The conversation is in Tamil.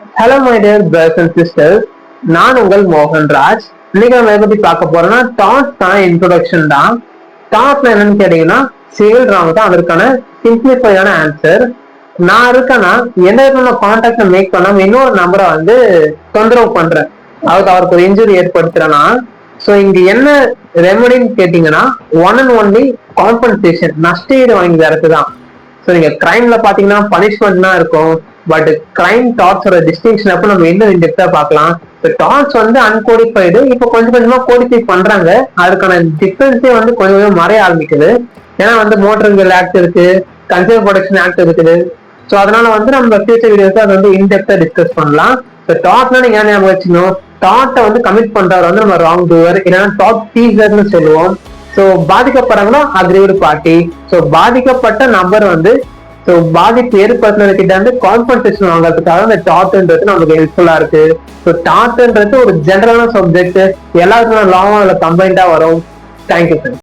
Hello my dear brothers and sisters, நான் உங்கள் மோகன்ராஜ். இன்னைக்கு நம்ம எதை பத்தி பார்க்க போறோம்னா டாட்ஸ் தான் இன்ட்ரோடக்ஷன் தான். டாட்ஸ் என்னன்னு கேட்டீங்கன்னா சிவில் ராங் தான் அதற்கான சிம்பிளிஃபைடான ஆன்சர். நான் இருக்கேன்னா எந்த விதமான கான்டாக்ட மேக் பண்ணாம இன்னொரு நம்பரை வந்து தொந்தரவு பண்றேன், அவருக்கு ஒரு இன்ஜுரி ஏற்படுத்துறேன்னா, ஸோ இங்க என்ன ரெமடின்னு கேட்டீங்கன்னா ஒன் அண்ட் ஒன்லி காம்பன்சேஷன், நஷ்டஈடு வாங்கி தரது தான். ஸோ நீங்க கிரைம்ல பாத்தீங்கன்னா பனிஷ்மெண்ட்னா இருக்கும், பட் கிரைம் டாட்ஸோட டிஸ்டிங்ஷன் அப்ப நம்ம இன்னும் இன்டெப்தா பார்க்கலாம். டாட்ஸ் வந்து அன்கோடிஃபைடு, இப்போ கொஞ்சம் கொஞ்சமா கோடிஃபை பண்றாங்க. அதுக்கான டிஃபரன்ஸே வந்து கொஞ்சம் கொஞ்சம் மறைய ஆரம்பிக்குது. ஏன்னா வந்து மோட்டர் வெஹிக்கிள் ஆக்ட் இருக்கு, கன்சியூமர் ப்ரொடெக்ஷன் ஆக்ட் இருக்குது. ஸோ அதனால வந்து நம்ம ஃபியூச்சர் வீடியோஸ் அதை வந்து இன்டெப்தா டிஸ்கஸ் பண்ணலாம். ஸோ டாட்னா நீங்க என்ன ஞாபகம் வச்சுக்கணும், டாட்டை வந்து கமிட் பண்றவர் வந்து நம்ம ராங் டூவர், இல்லைன்னா டாட் தீசர்னு சொல்லுவோம். ஸோ பாதிக்கப்படுறாங்கன்னா அக்ரீவ்டு பார்ட்டி. ஸோ பாதிக்கப்பட்ட நபர் வந்து ஸோ பாதிப்பு ஏற்படுத்தினதுக்கிட்ட வந்து காம்பன்சேஷன் வாங்குறதுக்காக இந்த டாட்ன்றது நமக்கு ஹெல்ப்ஃபுல்லா இருக்கு. ஸோ டாட்ன்றது ஒரு ஜெனரலான சப்ஜெக்ட், எல்லாருக்கும் லாவும் அதில் கம்பைண்டா வரும். Thank you sir.